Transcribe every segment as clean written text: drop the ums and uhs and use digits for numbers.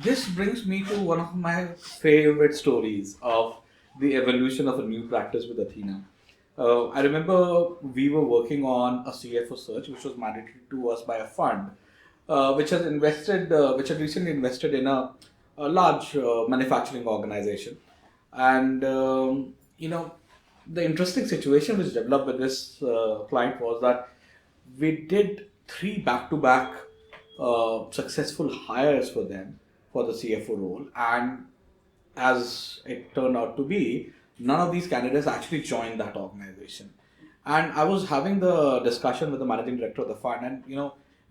this brings me to one of my favorite stories of the evolution of a new practice with Athena. I remember we were working on a CFO search, which was mandated to us by a fund, which had recently invested in a large manufacturing organization, and the interesting situation which developed with this client was that we did three back-to-back successful hires for them for the CFO role, and as it turned out to be, none of these candidates actually joined that organization. And I was having the discussion with the managing director of the fund, and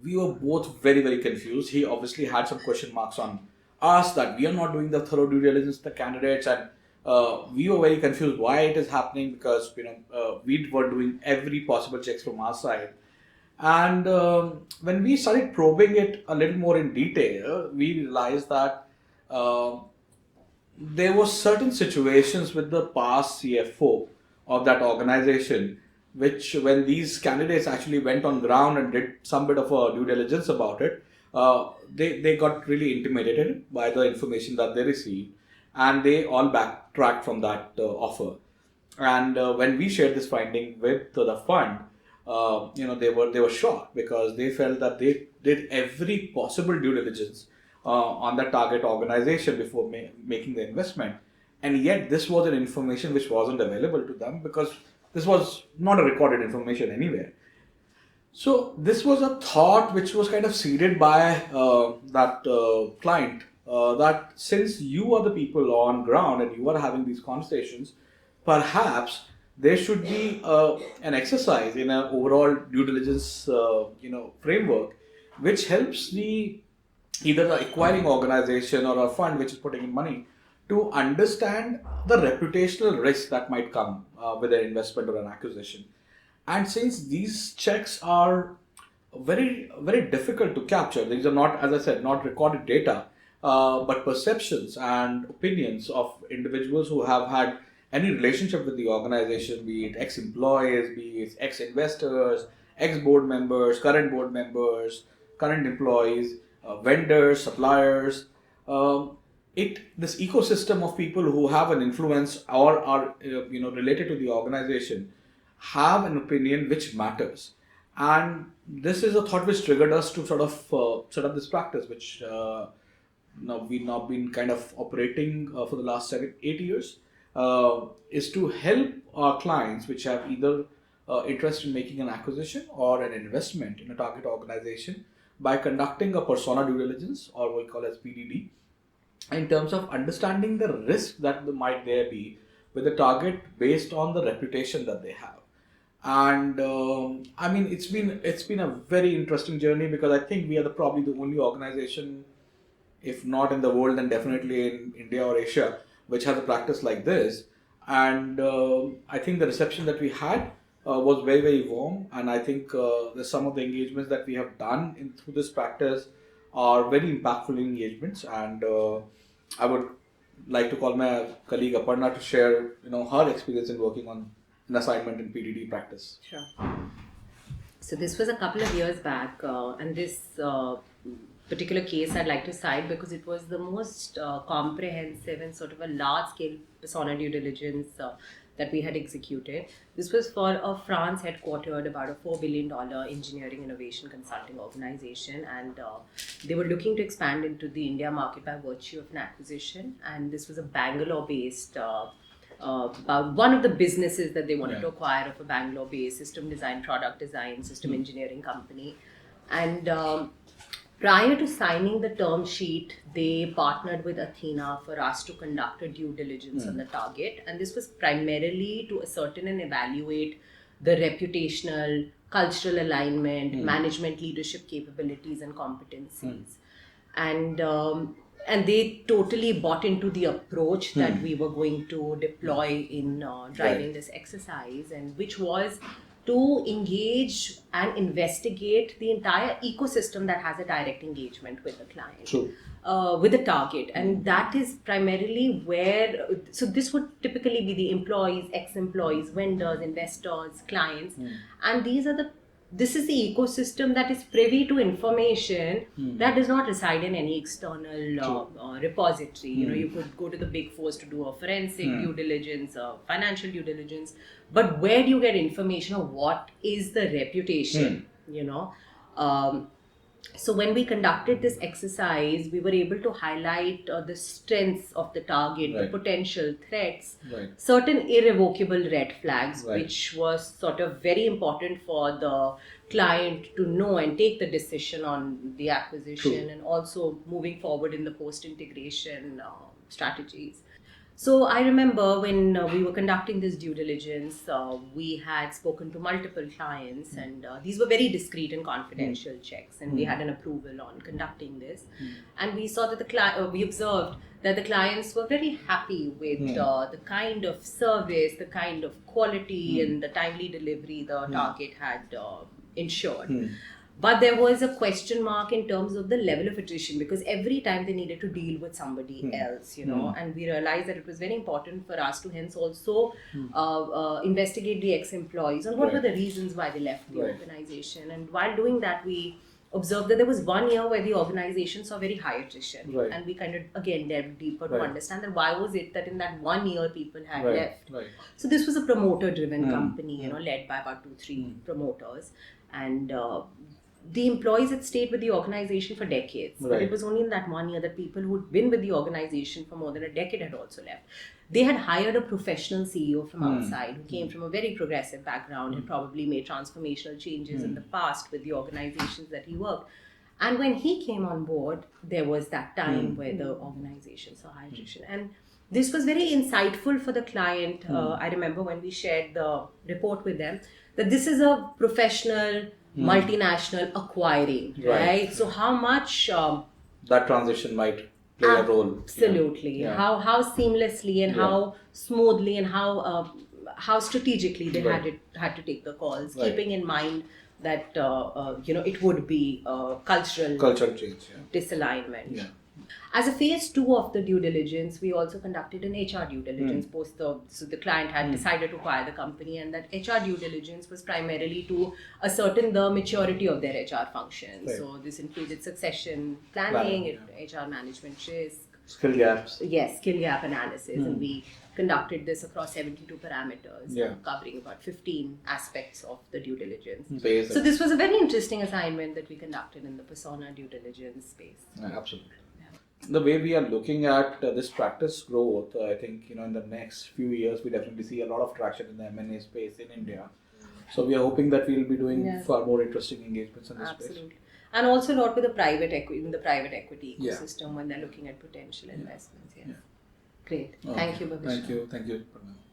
we were both very, very confused. He obviously had some question marks on us that we are not doing the thorough due diligence to the candidates, and we were very confused why it is happening, because we were doing every possible checks from our side. And when we started probing it a little more in detail, we realized that there were certain situations with the past CFO of that organization, which when these candidates actually went on ground and did some bit of a due diligence about it, they got really intimidated by the information that they received, and they all backtracked from that offer. And when we shared this finding with the fund, they were shocked, because they felt that they did every possible due diligence on the target organization before making the investment, and yet this was an information which wasn't available to them, because this was not a recorded information anywhere. So this was a thought which was kind of seeded by that client, that since you are the people on ground and you are having these conversations, perhaps there should be an exercise in an overall due diligence framework, which helps either the acquiring organization or a fund which is putting in money to understand the reputational risk that might come with an investment or an acquisition. And since these checks are very, very difficult to capture, these are not, as I said, not recorded data, but perceptions and opinions of individuals who have had any relationship with the organization, be it ex-employees, be it ex-investors, ex-board members, current board members, current employees, vendors, suppliers. This ecosystem of people who have an influence or are related to the organization have an opinion which matters. And this is a thought which triggered us to sort of set up this practice, which we've now been kind of operating for the last 7-8 years, is to help our clients which have either interest in making an acquisition or an investment in a target organization by conducting a persona due diligence, or what we call as PDD, in terms of understanding the risk that might there be with the target based on the reputation that they have. And I mean, it's been a very interesting journey, because I think we are probably the only organization, if not in the world, then definitely in India or Asia, which has a practice like this. And I think the reception that we had was very, very warm. And I think some of the engagements that we have done through this practice are very impactful engagements. And I would like to call my colleague Aparna to share, her experience in working on an assignment in PDD practice. Sure. So this was a couple of years back, and this particular case I'd like to cite because it was the most comprehensive and sort of a large-scale persona due diligence that we had executed. This was for a France headquartered, about a $4 billion engineering innovation consulting organization, and they were looking to expand into the India market by virtue of an acquisition. And this was a Bangalore-based, about one of the businesses that they wanted to acquire of a Bangalore-based system design, product design, system engineering company. And prior to signing the term sheet, they partnered with Athena for us to conduct a due diligence on the target. And this was primarily to ascertain and evaluate the reputational, cultural alignment, management leadership capabilities and competencies. And they totally bought into the approach that we were going to deploy in driving this exercise, and which was to engage and investigate the entire ecosystem that has a direct engagement with the client, with the target. And that is primarily where, so this would typically be the employees, ex-employees, vendors, investors, clients. And these are the this is the ecosystem that is privy to information that does not reside in any external repository. You know, you could go to the big fours to do a forensic due diligence, financial due diligence, but where do you get information of what is the reputation? You know, so when we conducted this exercise, we were able to highlight the strengths of the target, the potential threats, certain irrevocable red flags, which was sort of very important for the client to know and take the decision on the acquisition and also moving forward in the post-integration strategies. So I remember when we were conducting this due diligence, we had spoken to multiple clients, and these were very discreet and confidential checks, and we had an approval on conducting this. And we saw that we observed that the clients were very happy with the kind of service, the kind of quality, and the timely delivery the target had ensured. But there was a question mark in terms of the level of attrition, because every time they needed to deal with somebody else, you know, and we realized that it was very important for us to hence also investigate the ex-employees and what were the reasons why they left the organization. And while doing that, we observed that there was 1 year where the organization saw very high attrition. And we kind of again delved deeper to understand that why was it that in that 1 year people had left. So this was a promoter-driven company, you know, led by about 2-3 promoters. And the employees had stayed with the organization for decades, but it was only in that 1 year that people who'd been with the organization for more than a decade had also left. They had hired a professional CEO from outside who came from a very progressive background and probably made transformational changes in the past with the organizations that he worked. And when he came on board, there was that time where the organization saw high attrition. And this was very insightful for the client. I remember when we shared the report with them, that this is a professional multinational acquiring, right? So how much that transition might play a role. Absolutely. How seamlessly and how smoothly and how strategically they had to take the calls, keeping in mind that you know, it would be cultural change, disalignment. As a phase 2 of the due diligence, we also conducted an HR due diligence so the client had decided to acquire the company, and that HR due diligence was primarily to ascertain the maturity of their HR functions. So this included succession planning, HR management risk, skill gaps. Yes, skill gap analysis, and we conducted this across 72 parameters, covering about 15 aspects of the due diligence. So this was a very interesting assignment that we conducted in the persona due diligence space. Absolutely. The way we are looking at this practice growth, I think, you know, in the next few years, we definitely see a lot of traction in the M&A space in India. So we are hoping that we will be doing far more interesting engagements in this space. And also a lot with the private equity ecosystem when they're looking at potential investments. Great. Thank you, Babisha. Thank you.